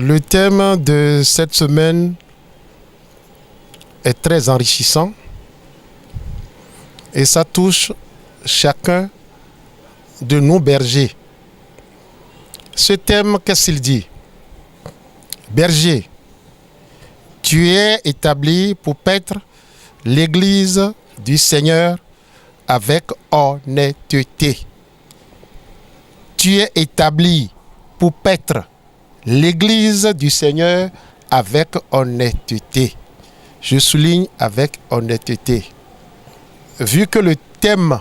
Le thème de cette semaine est très enrichissant et ça touche chacun de nos bergers. Ce thème, qu'est-ce qu'il dit? Berger, tu es établi pour paître l'Église du Seigneur avec honnêteté. Tu es établi pour paître l'Église du Seigneur avec honnêteté. Je souligne avec honnêteté. Vu que le thème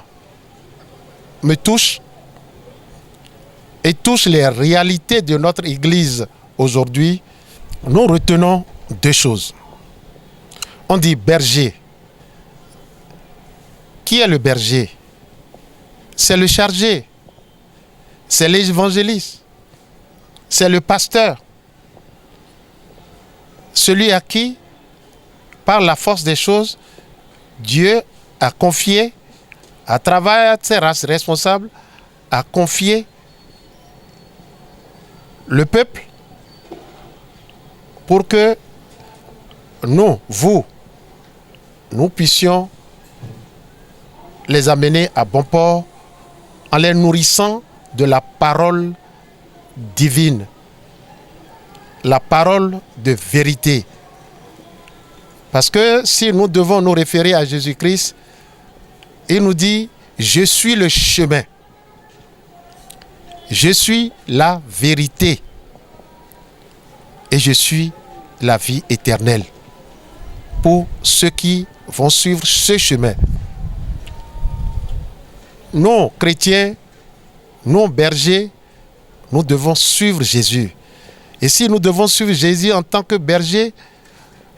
me touche et touche les réalités de notre Église aujourd'hui, nous retenons deux choses. On dit berger. Qui est le berger? C'est le chargé. C'est l'évangéliste. C'est le pasteur. Celui à qui, par la force des choses, Dieu a confié, à travers ses responsables, a confié le peuple pour que nous puissions les amener à bon port en les nourrissant de la parole divine, la parole de vérité. Parce que si nous devons nous référer à Jésus-Christ, il nous dit « Je suis le chemin, je suis la vérité et je suis la vie éternelle » pour ceux qui vont suivre ce chemin. Nous, chrétiens, nous, bergers, nous devons suivre Jésus. Et si nous devons suivre Jésus en tant que berger,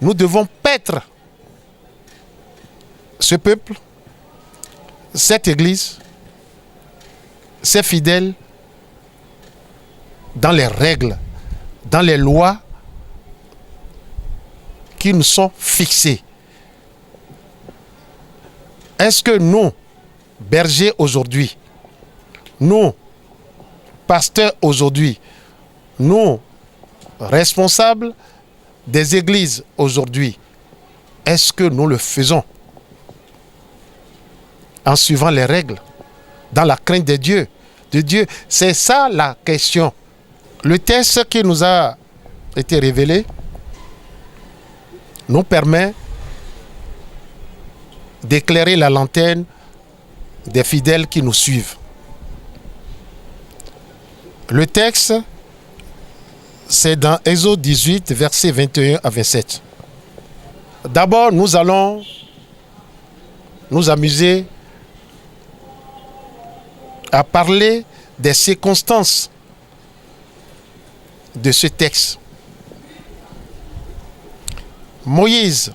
nous devons paître ce peuple, cette église, ces fidèles, dans les règles, dans les lois qui nous sont fixées. Est-ce que nous, bergers aujourd'hui, nous, pasteurs aujourd'hui, nous, responsables des églises aujourd'hui, est-ce que nous le faisons en suivant les règles, dans la crainte de Dieu? C'est ça la question. Le texte qui nous a été révélé nous permet d'éclairer la lanterne des fidèles qui nous suivent. Le texte, c'est dans Exode 18, versets 21 à 27. D'abord, nous allons nous amuser à parler des circonstances de ce texte. Moïse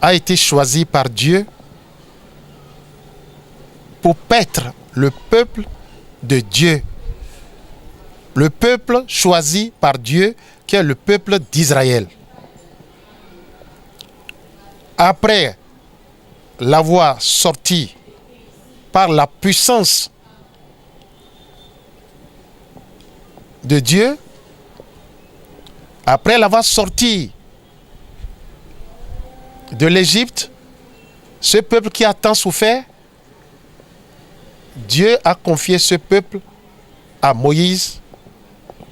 a été choisi par Dieu pour paître le peuple de Dieu. Le peuple choisi par Dieu, qui est le peuple d'Israël. Après l'avoir sorti par la puissance de Dieu, après l'avoir sorti de l'Égypte, ce peuple qui a tant souffert, Dieu a confié ce peuple à Moïse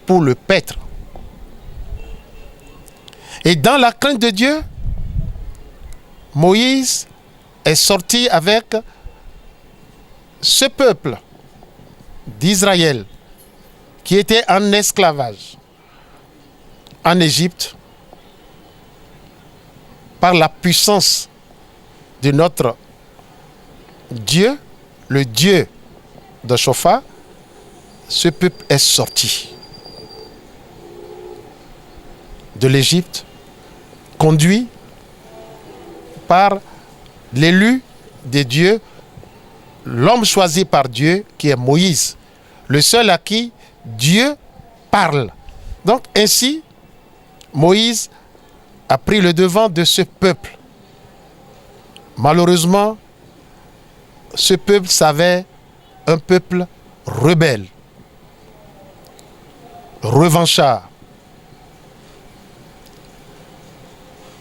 pour le paître. Et dans la crainte de Dieu, Moïse est sorti avec ce peuple d'Israël qui était en esclavage en Égypte par la puissance de notre Dieu, le Dieu de Shofar. Ce peuple est sorti de l'Égypte, conduit par l'élu de Dieu, l'homme choisi par Dieu, qui est Moïse, le seul à qui Dieu parle. Donc ainsi, Moïse a pris le devant de ce peuple. Malheureusement, ce peuple s'avère un peuple rebelle. revanchard,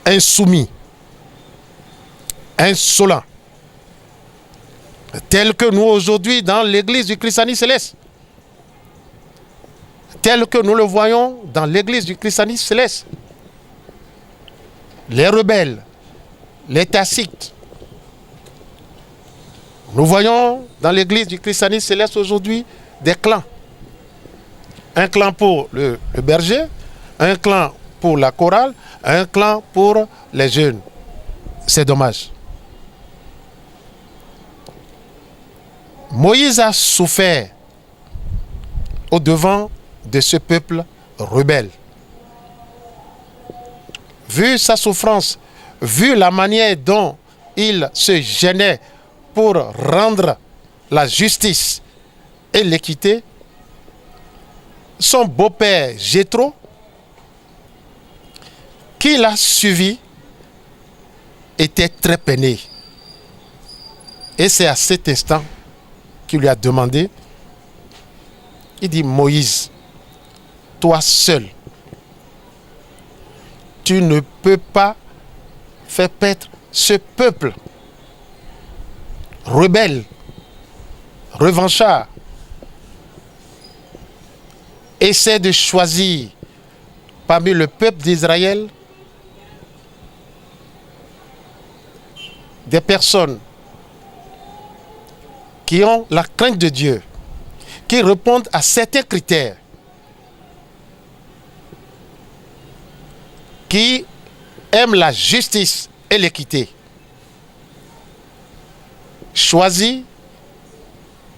insoumis, insolent, tel que nous aujourd'hui dans l'église du christianisme céleste, tel que nous le voyons dans l'église du christianisme céleste, les rebelles, les tacites. Nous voyons dans l'église du christianisme céleste aujourd'hui des clans. Un clan pour le berger, un clan pour la chorale, un clan pour les jeunes. C'est dommage. Moïse a souffert au-devant de ce peuple rebelle. Vu sa souffrance, vu la manière dont il se gênait pour rendre la justice et l'équité, son beau-père Jéthro, qui l'a suivi, était très peiné. Et c'est à cet instant qu'il lui a demandé, il dit: Moïse, toi seul, tu ne peux pas faire paître ce peuple rebelle, revanchard. Essaie de choisir parmi le peuple d'Israël des personnes qui ont la crainte de Dieu, qui répondent à certains critères, qui aiment la justice et l'équité. Choisis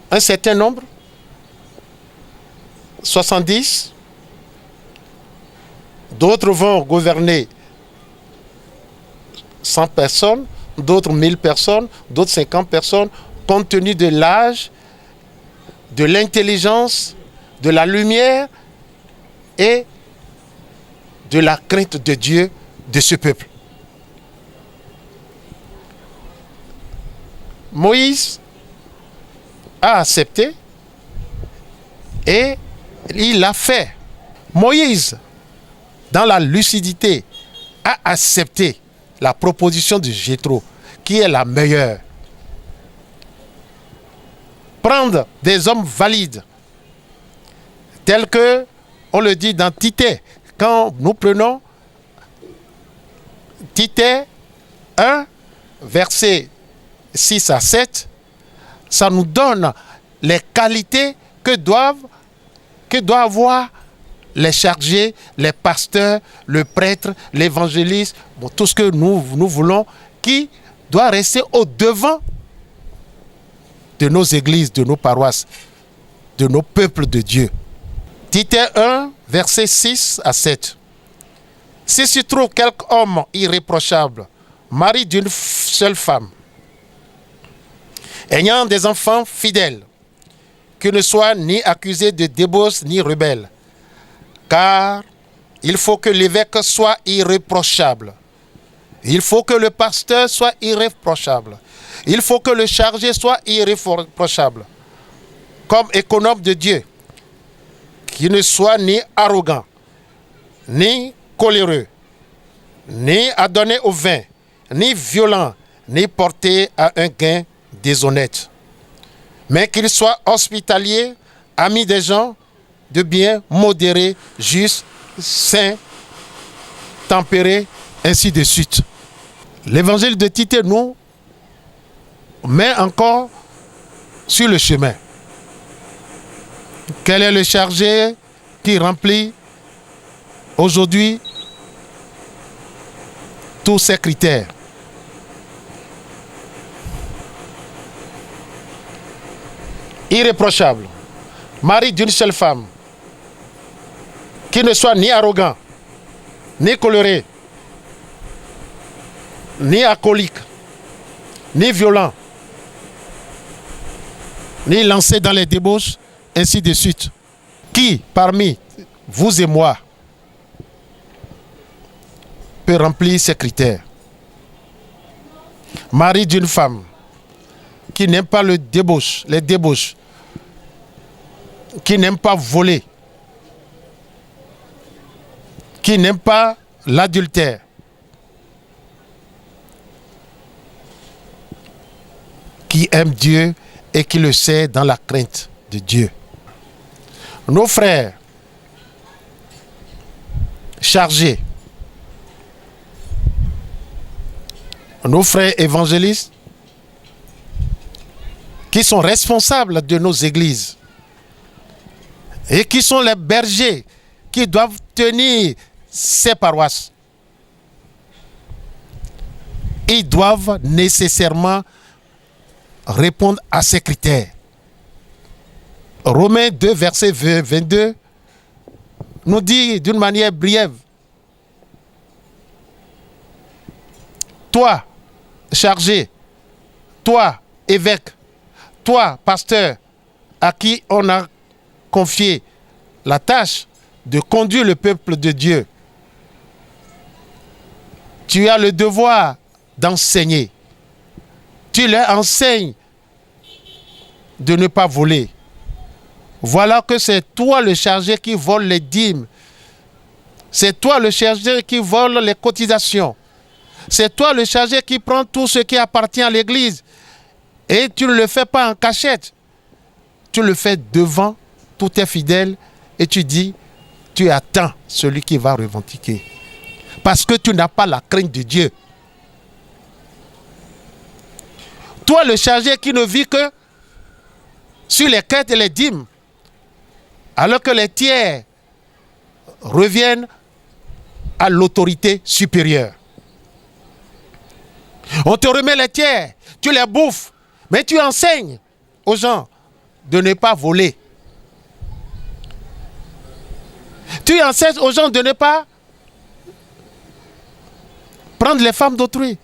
un certain nombre, 70, d'autres vont gouverner 100 personnes, d'autres 1000 personnes, d'autres 50 personnes, compte tenu de l'âge, de l'intelligence, de la lumière et de la crainte de Dieu de ce peuple. Moïse a accepté et il l'a fait. Moïse, dans la lucidité, a accepté la proposition de Jéthro, qui est la meilleure. Prendre des hommes valides, tels que, on le dit dans Tite, quand nous prenons Tite 1, verset 6 à 7, ça nous donne les qualités que doivent avoir les chargés, les pasteurs, le prêtre, l'évangéliste, bon, tout ce que nous voulons, qui doit rester au devant de nos églises, de nos paroisses, de nos peuples de Dieu. Tite 1, verset 6 à 7. Si tu trouves quelque homme irréprochable, mari d'une seule femme, ayant des enfants fidèles, qui ne soient ni accusés de débauche ni rebelles, car il faut que l'évêque soit irréprochable. Il faut que le pasteur soit irréprochable. Il faut que le chargé soit irréprochable. Comme économe de Dieu, qui ne soit ni arrogant, ni coléreux, ni adonné au vin, ni violent, ni porté à un gain déshonnête. Mais qu'il soit hospitalier, ami des gens, de bien, modéré, juste, saint, tempéré, ainsi de suite. L'évangile de Tite nous met encore sur le chemin. Quel est le chargé qui remplit aujourd'hui tous ces critères? Irréprochable, mari d'une seule femme, qui ne soit ni arrogant, ni coléré, ni alcoolique, ni violent, ni lancé dans les débauches, ainsi de suite. Qui parmi vous et moi peut remplir ces critères? Mari d'une femme qui n'aime pas les débauches, qui n'aime pas voler, qui n'aime pas l'adultère, qui aime Dieu et qui le sait dans la crainte de Dieu. Nos frères chargés, nos frères évangélistes qui sont responsables de nos églises et qui sont les bergers qui doivent tenir ces paroisses, ils doivent nécessairement répondre à ces critères. Romains 2, verset 22 nous dit d'une manière brève: toi, chargé, toi, évêque, toi, pasteur, à qui on a confié la tâche de conduire le peuple de Dieu, tu as le devoir d'enseigner. Tu leur enseignes de ne pas voler. Voilà que c'est toi le chargé qui vole les dîmes. C'est toi le chargé qui vole les cotisations. C'est toi le chargé qui prend tout ce qui appartient à l'église. Et tu ne le fais pas en cachette. Tu le fais devant tous tes fidèles et tu dis, tu attends celui qui va revendiquer. Parce que tu n'as pas la crainte de Dieu. Toi le chargé qui ne vit que sur les quêtes et les dîmes, alors que les tiers reviennent à l'autorité supérieure. On te remet les tiers, tu les bouffes, mais tu enseignes aux gens de ne pas voler. Tu enseignes aux gens de ne pas prendre les femmes d'autrui,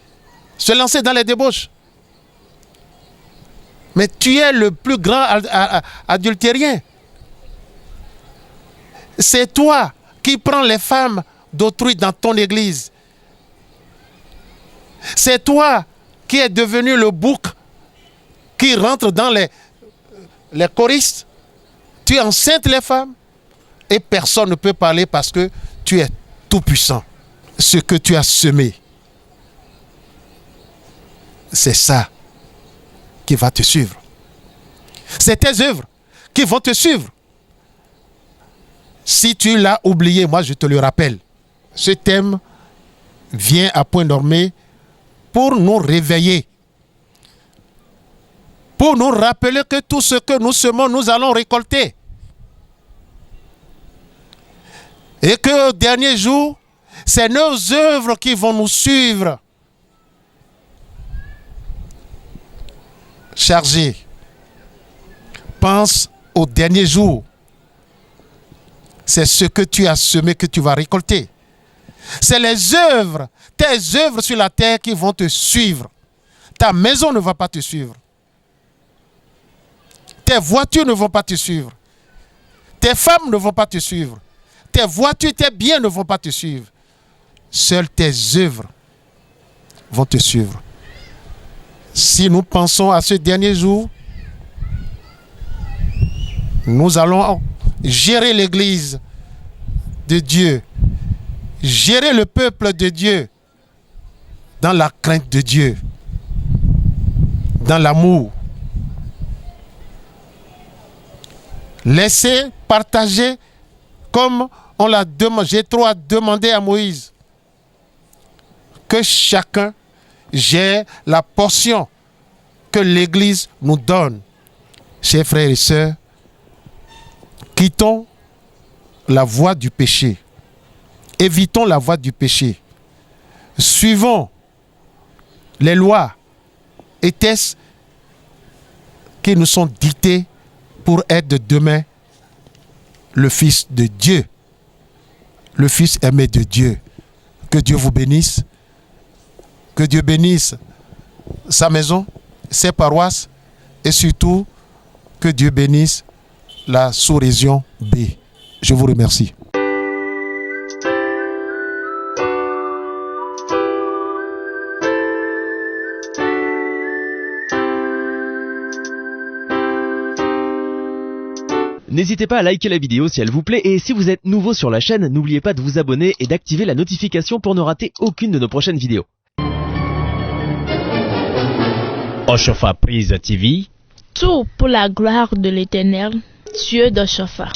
se lancer dans les débauches. Mais tu es le plus grand adultérien. C'est toi qui prends les femmes d'autrui dans ton église. C'est toi qui es devenu le bouc qui rentre dans les choristes. Tu enceintes les femmes et personne ne peut parler parce que tu es tout puissant. Ce que tu as semé, c'est ça qui va te suivre. C'est tes œuvres qui vont te suivre. Si tu l'as oublié, moi je te le rappelle. Ce thème vient à point nommé pour nous réveiller. Pour nous rappeler que tout ce que nous semons, nous allons récolter. Et qu'au dernier jour, c'est nos œuvres qui vont nous suivre. Chargé, pense au dernier jour. C'est ce que tu as semé que tu vas récolter. C'est les œuvres, tes œuvres sur la terre qui vont te suivre. Ta maison ne va pas te suivre. Tes voitures ne vont pas te suivre. Tes femmes ne vont pas te suivre. Tes voitures, tes biens ne vont pas te suivre. Seules tes œuvres vont te suivre. Si nous pensons à ce dernier jour, nous allons gérer l'église de Dieu, gérer le peuple de Dieu dans la crainte de Dieu, dans l'amour. Laissez partager comme on l'a demandé. Jéthro a demandé à Moïse que chacun gère la portion que l'Église nous donne. Chers frères et sœurs, quittons la voie du péché. Évitons la voie du péché. Suivons les lois et tests qui nous sont dictées pour être demain le Fils de Dieu, le Fils aimé de Dieu. Que Dieu vous bénisse. Que Dieu bénisse sa maison, ses paroisses et surtout que Dieu bénisse la sous-région B. Je vous remercie. N'hésitez pas à liker la vidéo si elle vous plaît et si vous êtes nouveau sur la chaîne, n'oubliez pas de vous abonner et d'activer la notification pour ne rater aucune de nos prochaines vidéos. Oshofa Prise TV. Tout pour la gloire de l'Éternel, Dieu de Shofa.